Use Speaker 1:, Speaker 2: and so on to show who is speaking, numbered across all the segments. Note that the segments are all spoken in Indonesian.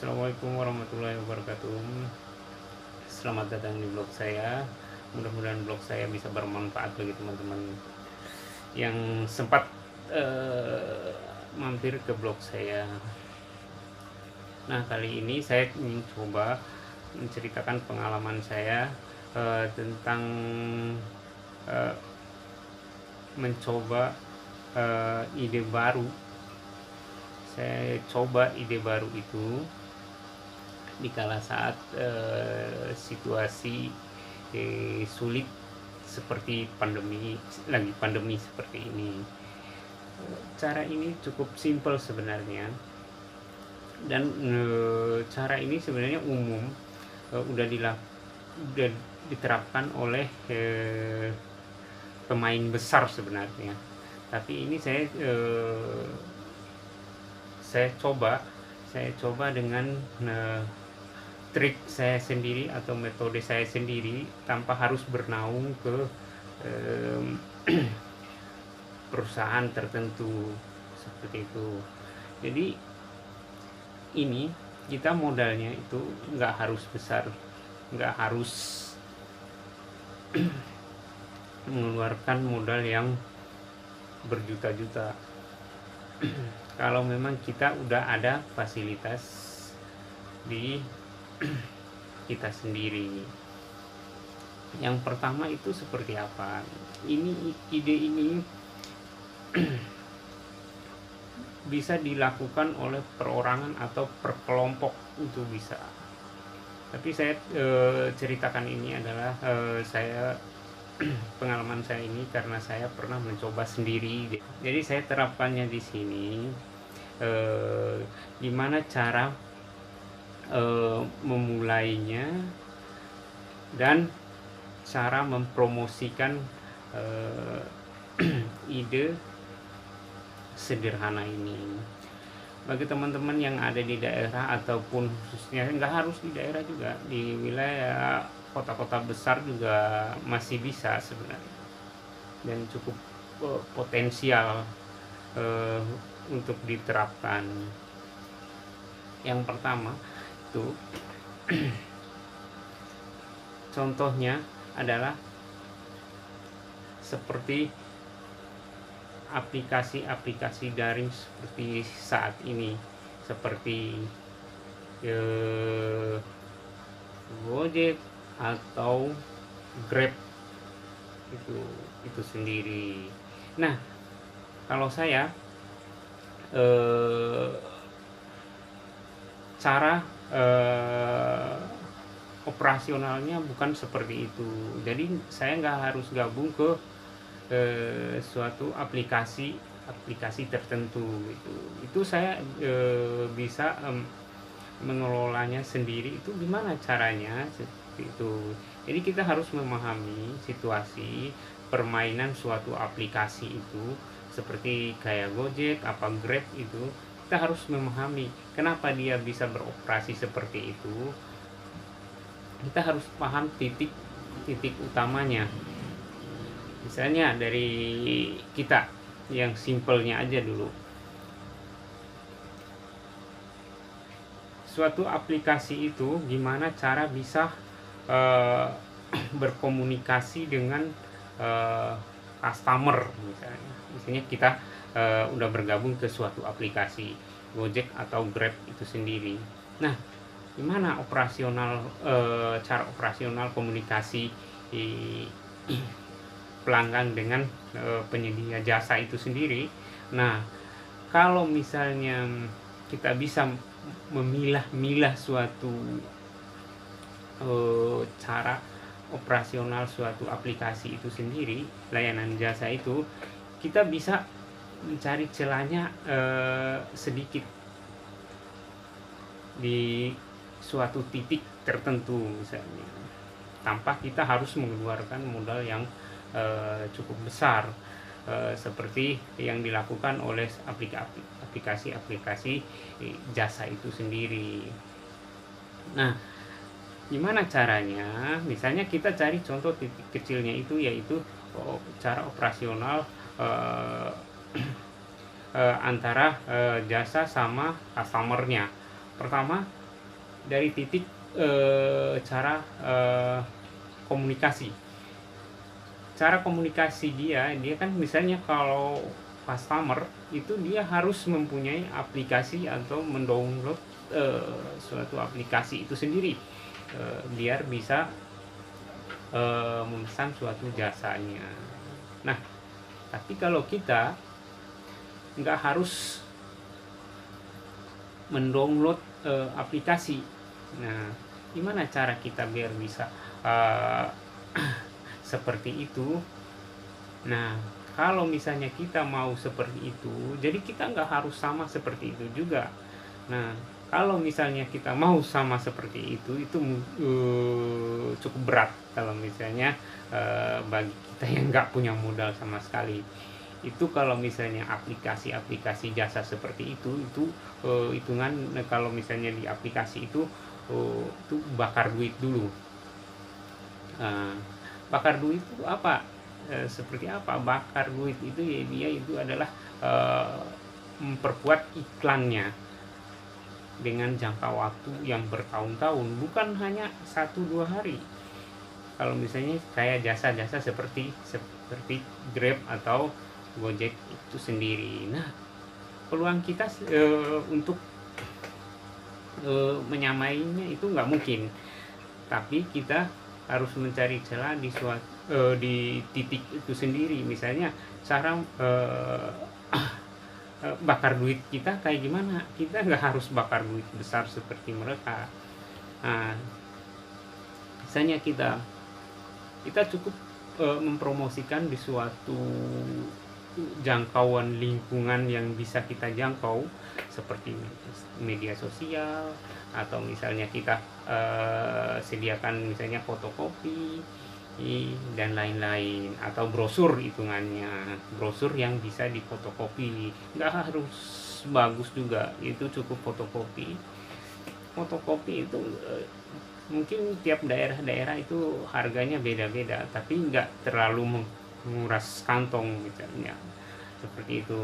Speaker 1: Assalamualaikum warahmatullahi wabarakatuh. Selamat datang di blog saya. Mudah-mudahan blog saya bisa bermanfaat bagi teman-teman yang sempat mampir ke blog saya. Nah, kali ini saya ingin coba menceritakan pengalaman saya tentang eh, mencoba ide baru. Saya coba ide baru itu di kala saat situasi sulit seperti pandemi seperti ini. Cara ini cukup simpel sebenarnya, dan cara ini sebenarnya umum, udah diterapkan oleh pemain besar sebenarnya. Tapi ini saya coba dengan trik saya sendiri atau metode saya sendiri tanpa harus bernaung ke perusahaan tertentu seperti itu. Jadi ini kita modalnya itu nggak harus besar, nggak harus mengeluarkan modal yang berjuta-juta. Kalau memang kita udah ada fasilitas di kita sendiri. Yang pertama itu seperti apa? Ide ini bisa dilakukan oleh perorangan atau per kelompok itu bisa. Tapi saya ceritakan ini adalah saya pengalaman saya ini karena saya pernah mencoba sendiri. Jadi saya terapkannya di sini. Gimana cara memulainya dan cara mempromosikan ide sederhana ini bagi teman-teman yang ada di daerah, ataupun khususnya nggak harus di daerah juga, di wilayah kota-kota besar juga masih bisa sebenarnya, dan cukup potensial untuk diterapkan. Yang pertama itu contohnya adalah seperti aplikasi-aplikasi daring seperti saat ini, seperti Gojek atau Grab itu sendiri. Nah, kalau saya cara operasionalnya bukan seperti itu. Jadi saya nggak harus gabung ke suatu aplikasi tertentu gitu. Itu saya bisa mengelolanya sendiri. Itu gimana caranya seperti itu. Jadi kita harus memahami situasi permainan suatu aplikasi itu, seperti kayak Gojek apa Grab itu. Kita harus memahami kenapa dia bisa beroperasi seperti itu. Kita harus paham titik utamanya. Misalnya dari kita yang simpelnya aja dulu. Suatu aplikasi itu gimana cara bisa berkomunikasi dengan customer misalnya. Misalnya kita udah bergabung ke suatu aplikasi Gojek atau Grab itu sendiri. Nah, gimana cara operasional komunikasi pelanggan dengan penyedia jasa itu sendiri. Nah, kalau misalnya kita bisa memilah-milah suatu cara operasional suatu aplikasi itu sendiri, layanan jasa itu, kita bisa mencari celahnya sedikit di suatu titik tertentu misalnya, tanpa kita harus mengeluarkan modal yang cukup besar, seperti yang dilakukan oleh aplikasi jasa itu sendiri. Nah, gimana caranya? Misalnya kita cari contoh titik kecilnya itu, yaitu cara operasional antara jasa sama customernya. Pertama, dari titik cara komunikasi. Cara komunikasi dia kan misalnya kalau customer itu dia harus mempunyai aplikasi atau mendownload suatu aplikasi itu sendiri biar bisa memesan suatu jasanya. Nah, tapi kalau kita nggak harus mendownload aplikasi, nah gimana cara kita biar bisa uh, seperti itu? Nah, kalau misalnya kita mau seperti itu, jadi kita nggak harus sama seperti itu juga. Nah, kalau misalnya kita mau sama seperti itu cukup berat kalau misalnya bagi kita yang nggak punya modal sama sekali. Itu kalau misalnya aplikasi-aplikasi jasa seperti itu hitungan kalau misalnya di aplikasi itu bakar duit dulu. Bakar duit itu apa? Seperti apa bakar duit itu? Ya dia itu adalah memperkuat iklannya dengan jangka waktu yang bertahun-tahun, bukan hanya 1-2 hari. Kalau misalnya kayak jasa-jasa seperti Grab atau Gojek itu sendiri. Nah, peluang kita untuk menyamainya itu nggak mungkin, tapi kita harus mencari celah di titik itu sendiri. Misalnya cara bakar duit kita kayak gimana. Kita nggak harus bakar duit besar seperti mereka. Nah, misalnya kita cukup mempromosikan di suatu jangkauan lingkungan yang bisa kita jangkau seperti media sosial, atau misalnya kita sediakan misalnya fotokopi dan lain-lain, atau brosur, hitungannya brosur yang bisa difotokopi, nggak harus bagus juga, itu cukup fotokopi itu mungkin tiap daerah-daerah itu harganya beda-beda, tapi nggak terlalu menguras kantong misalnya seperti itu.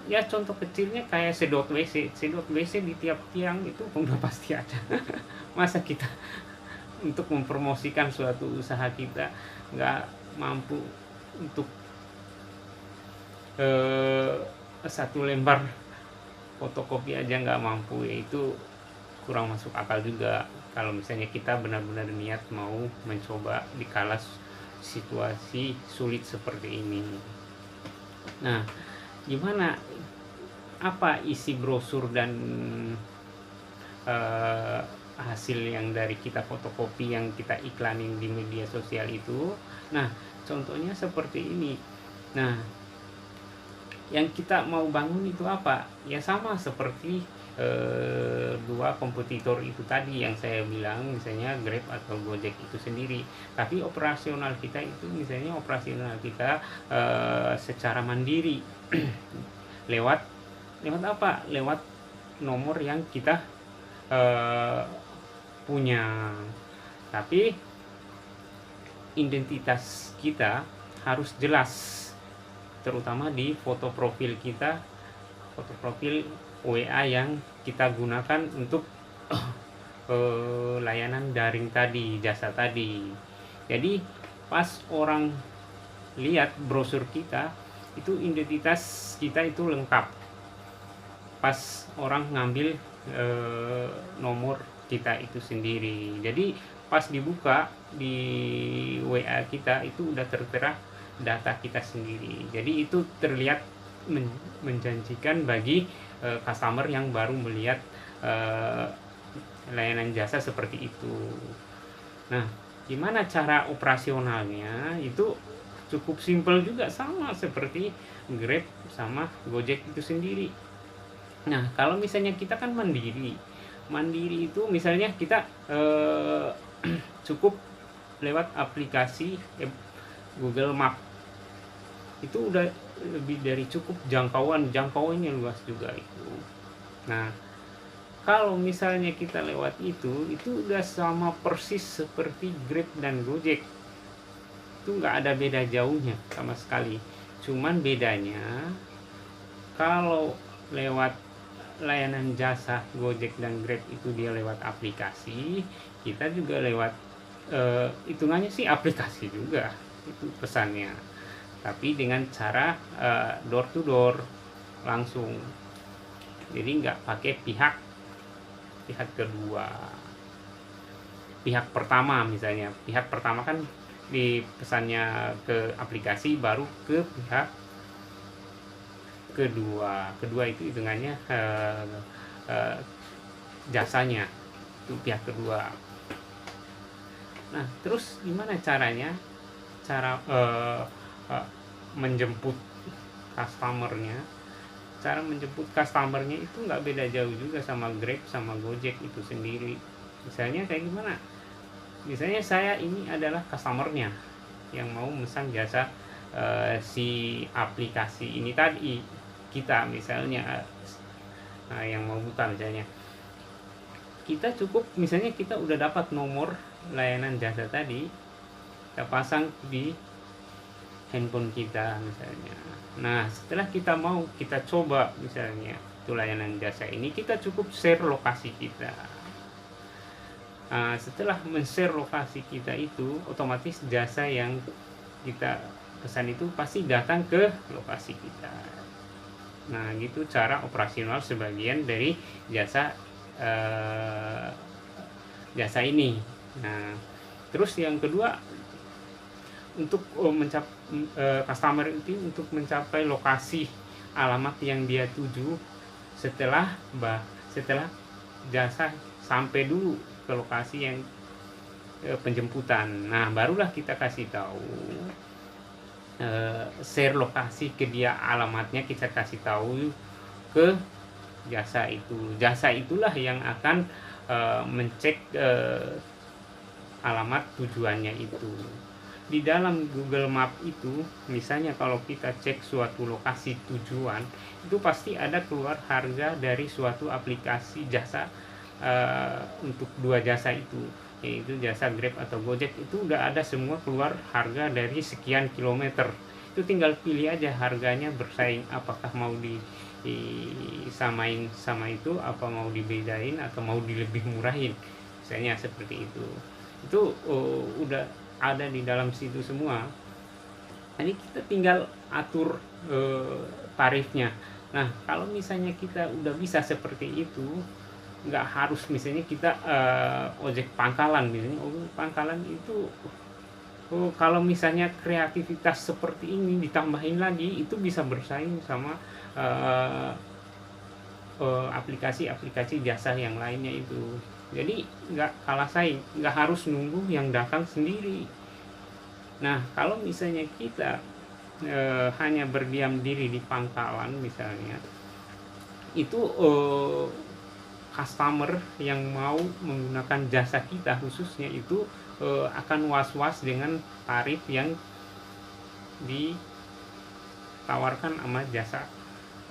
Speaker 1: Ya contoh kecilnya kayak sedot WC di tiap tiang itu udah pasti ada. Masa kita untuk mempromosikan suatu usaha kita nggak mampu untuk satu lembar fotokopi aja nggak mampu, ya itu kurang masuk akal juga kalau misalnya kita benar-benar niat mau mencoba di kala situasi sulit seperti ini. Nah, gimana, apa isi brosur dan hasil yang dari kita fotokopi yang kita iklanin di media sosial itu? Nah, contohnya seperti ini. Nah, yang kita mau bangun itu apa? Ya sama seperti dua kompetitor itu tadi yang saya bilang, misalnya Grab atau Gojek itu sendiri. Tapi operasional kita itu misalnya secara mandiri lewat apa? Lewat nomor yang kita punya. Tapi identitas kita harus jelas, terutama di foto profil kita, foto profil WA yang kita gunakan untuk layanan daring tadi, jasa tadi. Jadi pas orang lihat brosur kita itu identitas kita itu lengkap. Pas orang ngambil nomor kita itu sendiri, jadi pas dibuka di WA kita itu udah tertera data kita sendiri. Jadi itu terlihat menjanjikan bagi customer yang baru melihat layanan jasa seperti itu. Nah, gimana cara operasionalnya? Itu cukup simpel juga, sama seperti Grab sama Gojek itu sendiri. Nah, kalau misalnya kita kan mandiri itu misalnya kita cukup lewat aplikasi Google Map, itu udah lebih dari cukup, jangkauannya luas juga itu. Nah, kalau misalnya kita lewat itu udah sama persis seperti Grab dan Gojek, itu nggak ada beda jauhnya sama sekali. Cuman bedanya kalau lewat layanan jasa Gojek dan Grab itu dia lewat aplikasi, kita juga lewat hitungannya sih aplikasi juga itu pesannya, tapi dengan cara door to door langsung, jadi nggak pakai pihak kedua. Pihak pertama misalnya, pihak pertama kan di pesannya ke aplikasi, baru ke pihak kedua itu hitungannya jasanya itu pihak kedua. Nah, terus gimana caranya menjemput customernya? Cara menjemput customernya itu nggak beda jauh juga sama Grab sama Gojek itu sendiri. Misalnya kayak gimana? Misalnya saya ini adalah customernya yang mau memesan jasa si aplikasi ini tadi, kita misalnya yang mau buka misalnya, kita cukup misalnya kita udah dapat nomor layanan jasa tadi, kita pasang di handphone kita misalnya. Nah, setelah kita coba misalnya itu layanan jasa ini, kita cukup share lokasi kita. Nah, setelah men-share lokasi kita itu, otomatis jasa yang kita pesan itu pasti datang ke lokasi kita. Nah, gitu cara operasional sebagian dari jasa ini. Nah, terus yang kedua, untuk customer itu untuk mencapai lokasi alamat yang dia tuju, setelah jasa sampai dulu ke lokasi yang penjemputan. Nah, barulah kita kasih tahu share lokasi ke dia, alamatnya kita kasih tahu ke jasa itu. Jasa itulah yang akan mencek alamat tujuannya itu. Di dalam Google Map itu, misalnya kalau kita cek suatu lokasi tujuan, itu pasti ada keluar harga dari suatu aplikasi jasa untuk dua jasa itu, yaitu jasa Grab atau Gojek. Itu udah ada semua keluar harga dari sekian kilometer. Itu tinggal pilih aja harganya, bersaing apakah mau disamain sama itu, apa mau dibedain atau mau dilebih murahin, misalnya seperti itu. Itu udah ada di dalam situ semua. Jadi kita tinggal atur tarifnya. Nah, kalau misalnya kita udah bisa seperti itu, nggak harus misalnya kita ojek pangkalan misalnya. Pangkalan itu kalau misalnya kreativitas seperti ini ditambahin lagi, itu bisa bersaing sama aplikasi-aplikasi jasa yang lainnya itu. Jadi nggak kalah saing, nggak harus nunggu yang datang sendiri. Nah, kalau misalnya kita hanya berdiam diri di pangkalan misalnya, itu customer yang mau menggunakan jasa kita khususnya itu akan was-was dengan tarif yang ditawarkan sama jasa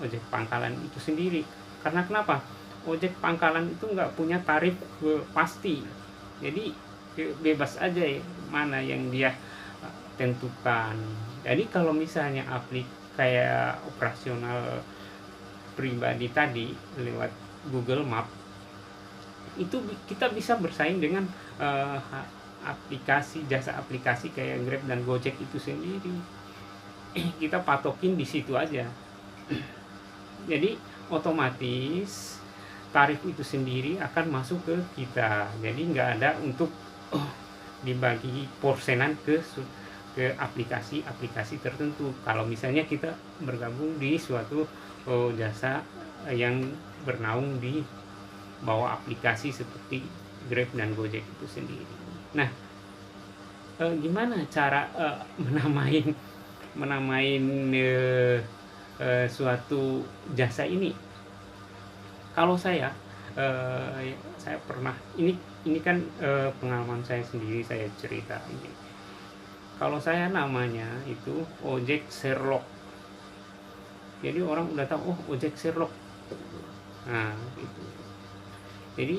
Speaker 1: ojek pangkalan itu sendiri. Karena kenapa? Ojek pangkalan itu nggak punya tarif pasti, jadi bebas aja ya, mana yang dia tentukan. Jadi kalau misalnya kayak operasional pribadi tadi lewat Google Map, itu kita bisa bersaing dengan jasa aplikasi kayak Grab dan Gojek itu sendiri. Kita patokin di situ aja. Jadi otomatis tarif itu sendiri akan masuk ke kita. Jadi nggak ada untuk dibagi porsenan ke aplikasi tertentu. Kalau misalnya kita bergabung di suatu jasa yang bernaung di bawah aplikasi seperti Grab dan Gojek itu sendiri. Nah, gimana cara menamain suatu jasa ini? Kalau saya pernah, ini kan pengalaman saya sendiri, saya cerita ini. Kalau saya namanya itu ojek Sherlock. Jadi orang udah tahu, oh ojek Sherlock. Nah, itu. Jadi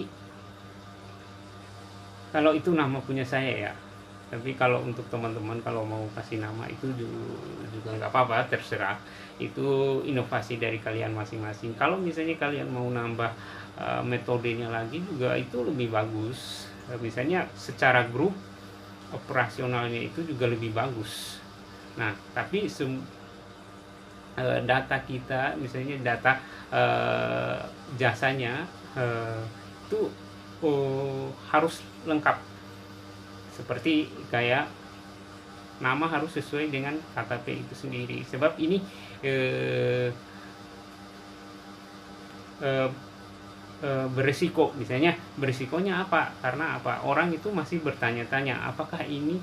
Speaker 1: kalau itu nama punya saya ya. Tapi kalau untuk teman-teman kalau mau kasih nama itu juga nggak apa-apa, terserah. Itu inovasi dari kalian masing-masing. Kalau misalnya kalian mau nambah metodenya lagi juga itu lebih bagus. Misalnya secara grup operasionalnya itu juga lebih bagus. Nah, tapi data kita, misalnya data jasanya itu harus lengkap, seperti kayak nama harus sesuai dengan KTP itu sendiri. Sebab ini beresiko, misalnya beresikonya apa, karena apa, orang itu masih bertanya-tanya apakah ini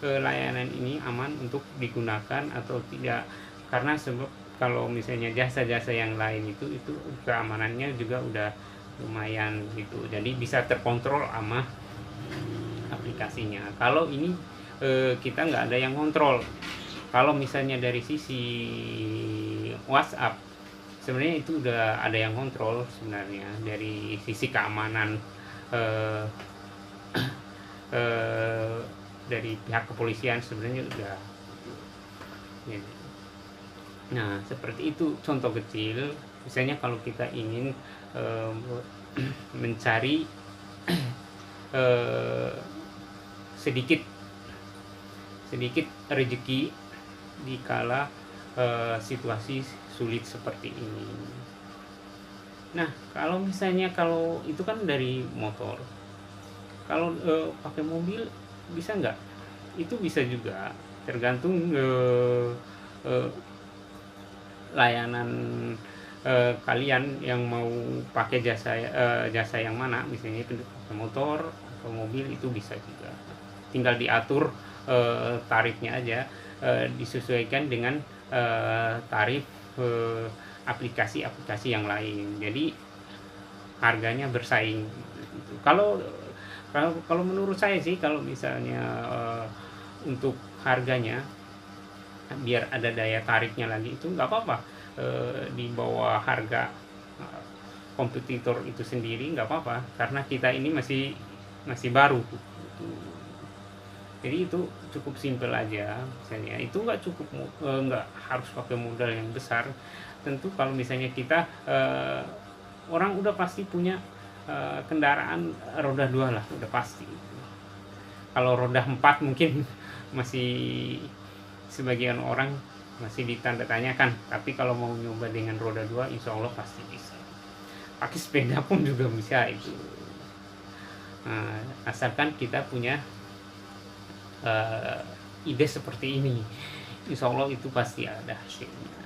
Speaker 1: layanan ini aman untuk digunakan atau tidak, karena sebab kalau misalnya jasa-jasa yang lain itu keamanannya juga udah lumayan gitu, jadi bisa terkontrol sama aplikasinya. Kalau ini kita nggak ada yang kontrol. Kalau misalnya dari sisi WhatsApp sebenarnya itu udah ada yang kontrol sebenarnya, dari sisi keamanan eh, dari pihak kepolisian sebenarnya udah ya. Nah, seperti itu contoh kecil. Misalnya kalau kita ingin mencari sedikit rezeki di kala situasi sulit seperti ini. Nah, kalau misalnya kalau itu kan dari motor, kalau pakai mobil bisa nggak? Itu bisa juga, tergantung layanan kalian yang mau pakai jasa yang mana, misalnya pakai motor atau mobil itu bisa juga. Tinggal diatur tarifnya aja, disesuaikan dengan tarif aplikasi-aplikasi yang lain. Jadi harganya bersaing. Kalau menurut saya sih, kalau misalnya untuk harganya biar ada daya tariknya lagi, itu nggak apa-apa di bawah harga kompetitor itu sendiri, nggak apa-apa, karena kita ini masih baru gitu. Jadi itu cukup simpel aja. Misalnya itu nggak harus pakai modal yang besar. Tentu kalau misalnya kita orang udah pasti punya kendaraan roda 2 lah, udah pasti. Kalau roda 4 mungkin masih sebagian orang masih ditanda tanyakan, tapi kalau mau nyoba dengan roda 2 insya Allah pasti bisa. Pakai sepeda pun juga bisa itu. Nah, asalkan kita punya ide seperti ini, insya Allah itu pasti ada hasilnya.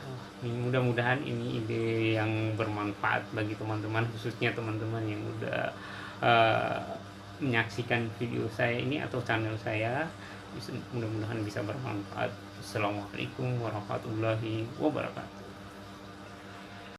Speaker 1: Mudah-mudahan ini ide yang bermanfaat bagi teman-teman, khususnya teman-teman yang udah menyaksikan video saya ini atau channel saya. Mudah-mudahan bisa bermanfaat. Assalamualaikum warahmatullahi wabarakatuh.